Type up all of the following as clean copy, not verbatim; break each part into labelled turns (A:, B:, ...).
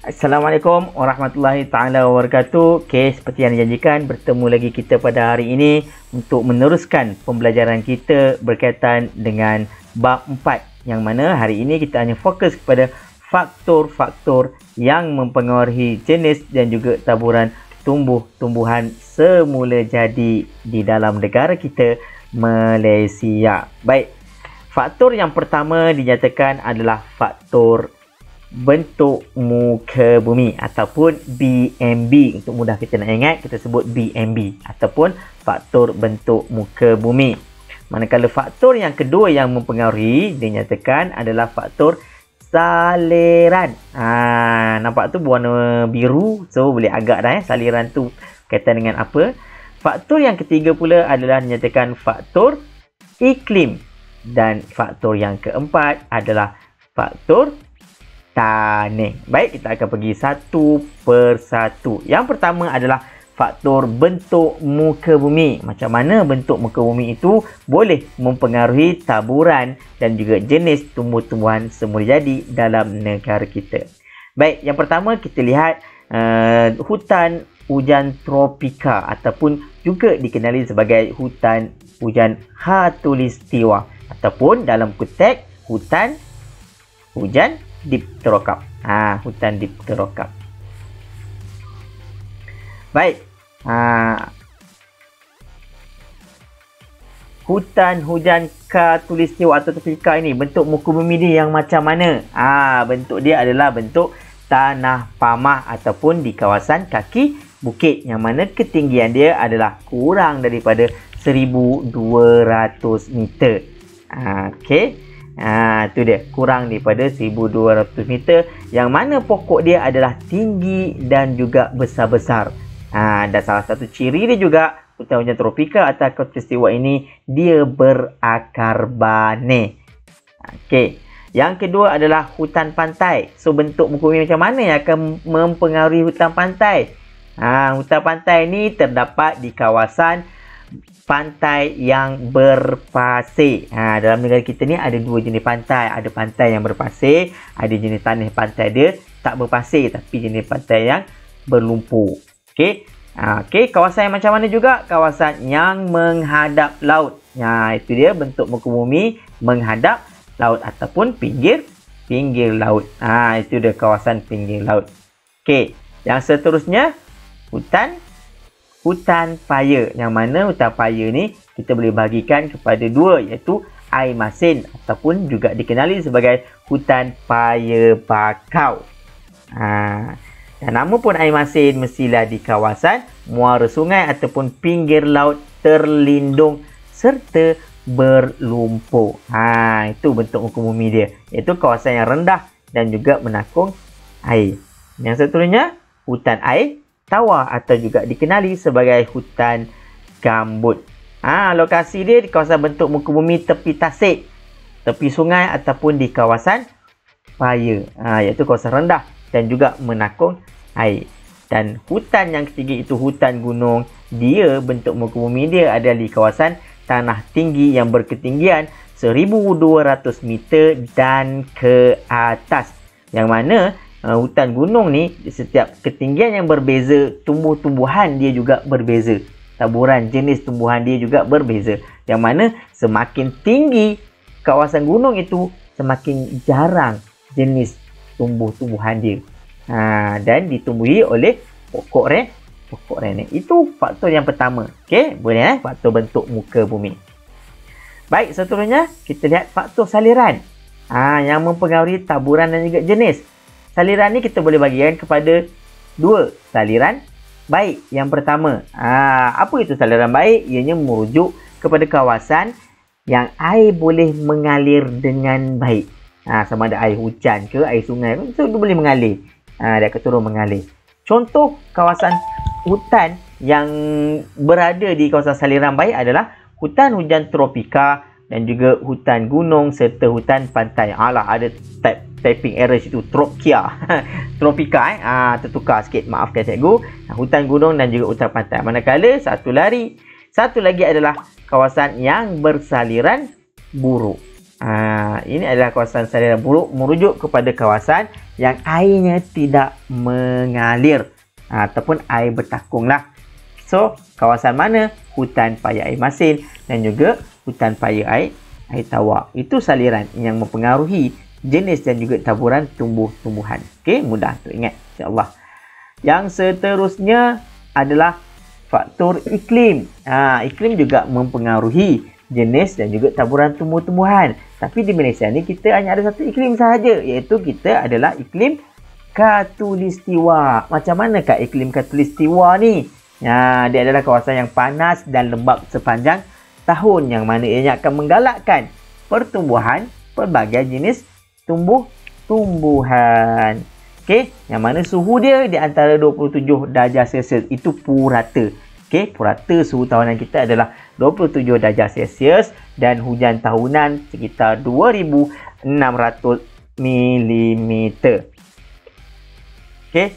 A: Assalamualaikum warahmatullahi taala wabarakatuh. Okey, seperti yang dijanjikan, bertemu lagi kita pada hari ini untuk meneruskan pembelajaran kita berkaitan dengan bab 4, yang mana hari ini kita hanya fokus kepada faktor-faktor yang mempengaruhi jenis dan juga taburan tumbuh-tumbuhan semula jadi di dalam negara kita, Malaysia. Baik, faktor yang pertama dinyatakan adalah faktor bentuk muka bumi ataupun BMB. Untuk mudah kita nak ingat, kita sebut BMB ataupun faktor bentuk muka bumi. Manakala faktor yang kedua yang mempengaruhi dinyatakan adalah faktor saliran. Nampak tu berwarna biru, so boleh agak dah saliran tu kaitan dengan apa. Faktor yang ketiga pula adalah dinyatakan faktor iklim, dan faktor yang keempat adalah faktor tanah. Baik, kita akan pergi satu persatu. Yang pertama adalah faktor bentuk muka bumi. Macam mana bentuk muka bumi itu boleh mempengaruhi taburan dan juga jenis tumbuh-tumbuhan semula jadi dalam negara kita. Baik, yang pertama kita lihat hutan hujan tropika ataupun juga dikenali sebagai hutan hujan khatulistiwa ataupun dalam konteks hutan hujan dipterokarp. Hutan dipterokarp. Baik. Hutan hujan khatulistiwa atau tropika ini, bentuk muka bumi dia yang macam mana? Bentuk dia adalah bentuk tanah pamah ataupun di kawasan kaki bukit, yang mana ketinggian dia adalah kurang daripada 1200 meter. Okey. Tu dia, kurang daripada 1200 meter, yang mana pokok dia adalah tinggi dan juga besar-besar. Dan salah satu ciri dia juga hutan hujan tropika atau khatulistiwa ini, dia berakar bane. Okey. Yang kedua adalah hutan pantai. So bentuk muka bumi macam mana yang akan mempengaruhi hutan pantai? Hutan pantai ini terdapat di kawasan pantai yang berpasir. Dalam negara kita ni ada dua jenis pantai. Ada pantai yang berpasir, ada jenis tanah pantai dia tak berpasir tapi jenis pantai yang berlumpur. Okey. Okey, kawasan yang macam mana juga? Kawasan yang menghadap laut. Itu dia bentuk muka bumi menghadap laut ataupun pinggir laut. Itu dia kawasan pinggir laut. Okey, yang seterusnya hutan paya, yang mana hutan paya ni kita boleh bahagikan kepada dua, iaitu air masin ataupun juga dikenali sebagai hutan paya bakau. Dan nama pun air masin mestilah di kawasan muara sungai ataupun pinggir laut terlindung serta berlumpur. Itu bentuk muka bumi dia, iaitu kawasan yang rendah dan juga menakung air. Yang seterusnya hutan air tawar atau juga dikenali sebagai hutan gambut. Lokasi dia di kawasan bentuk muka bumi tepi tasik, tepi sungai ataupun di kawasan paya, iaitu kawasan rendah dan juga menakung air. Dan hutan yang ketiga itu hutan gunung. Dia bentuk muka bumi dia ada di kawasan tanah tinggi yang berketinggian 1200 meter dan ke atas, yang mana hutan gunung ni setiap ketinggian yang berbeza, tumbuh-tumbuhan dia juga berbeza, taburan jenis tumbuhan dia juga berbeza, yang mana semakin tinggi kawasan gunung itu semakin jarang jenis tumbuh-tumbuhan dia, dan ditumbuhi oleh pokok renek. Itu faktor yang pertama. Okey, boleh faktor bentuk muka bumi. Baik, seterusnya kita lihat faktor saliran, yang mempengaruhi taburan dan juga jenis. Saliran ni kita boleh bagikan kepada dua, saliran baik. Yang pertama, apa itu saliran baik? Ianya merujuk kepada kawasan yang air boleh mengalir dengan baik. Sama ada air hujan ke air sungai, so dia boleh mengalir. Dia akan turun mengalir. Contoh kawasan hutan yang berada di kawasan saliran baik adalah hutan hujan tropika dan juga hutan gunung serta hutan pantai. Ada typing error situ, tropika tertukar sikit, maafkan cikgu. Hutan gunung dan juga hutan pantai. Manakala satu lagi adalah kawasan yang bersaliran buruk. Ini adalah kawasan saliran buruk, merujuk kepada kawasan yang airnya tidak mengalir ataupun air bertakung lah. So, kawasan mana? Hutan paya air masin dan juga hutan paya air tawar. Itu saliran yang mempengaruhi jenis dan juga taburan tumbuh-tumbuhan. Okey, mudah untuk ingat insya-Allah. Yang seterusnya adalah faktor iklim. Iklim juga mempengaruhi jenis dan juga taburan tumbuh-tumbuhan. Tapi di Malaysia ni kita hanya ada satu iklim sahaja, iaitu kita adalah iklim Khatulistiwa. Macam manakah iklim Khatulistiwa ni? Dia adalah kawasan yang panas dan lembap sepanjang tahun, yang mana ianya akan menggalakkan pertumbuhan pelbagai jenis tumbuh-tumbuhan. Okey, yang mana suhu dia di antara 27 darjah Celsius, itu purata. Okey, purata suhu tahunan kita adalah 27 darjah Celsius dan hujan tahunan sekitar 2600 mm. Okey,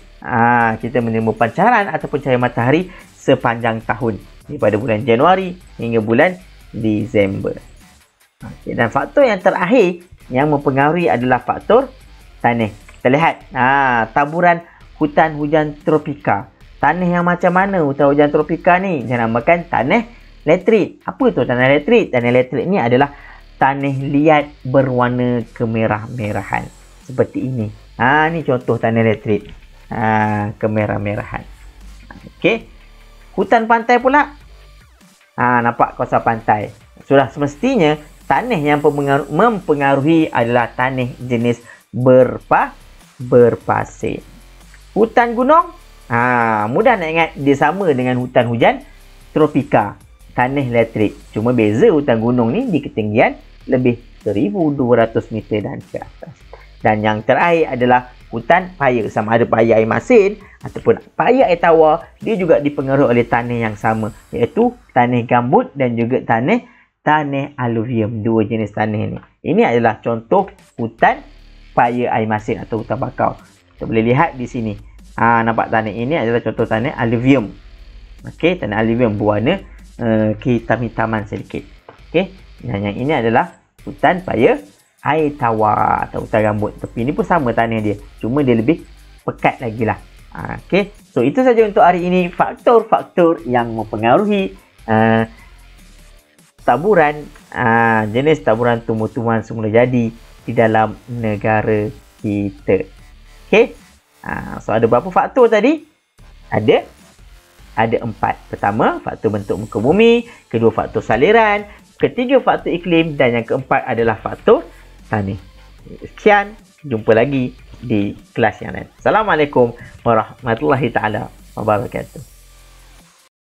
A: kita menerima pancaran ataupun cahaya matahari sepanjang tahun daripada bulan Januari hingga bulan Disember. Okey, dan faktor yang terakhir yang mempengaruhi adalah faktor tanah. Kita lihat taburan hutan hujan tropika. Tanah yang macam mana hutan hujan tropika ni? Dinamakan tanah latrit. Apa tu tanah latrit? Tanah latrit ni adalah tanah liat berwarna kemerah-merahan. Seperti ini. Ni contoh tanah latrit. Kemerah-merahan. Okey. Hutan pantai pula. Nampak kawasan pantai. Sudah semestinya tanah yang mempengaruhi adalah tanah jenis berpasir. Hutan gunung, mudah nak ingat, dia sama dengan hutan hujan tropika, tanah latrit. Cuma beza hutan gunung ni di ketinggian lebih 1200 meter dan ke atas. Dan yang terakhir adalah hutan paya. Sama ada paya air masin ataupun paya air tawar, dia juga dipengaruhi oleh tanah yang sama, iaitu tanah gambut dan juga tanah aluvium. Dua jenis tanah ni. Ini adalah contoh hutan paya air masin atau hutan bakau. Kita boleh lihat di sini. Nampak tanah ini adalah contoh tanah aluvium. Okey, tanah aluvium berwarna kehitam-hitaman sedikit. Okey, dan yang ini adalah hutan paya air tawar atau hutan gambut. Tapi ini pun sama tanah dia, cuma dia lebih pekat lagi lah. Okey, so itu saja untuk hari ini, faktor-faktor yang mempengaruhi taburan jenis taburan tumbuh-tumbuhan semula jadi di dalam negara kita. Okey. So ada berapa faktor tadi? Ada 4. Pertama, faktor bentuk muka bumi, kedua faktor saliran, ketiga faktor iklim dan yang keempat adalah faktor tanah. Sekian, jumpa lagi di kelas yang lain. Assalamualaikum warahmatullahi taala wabarakatuh.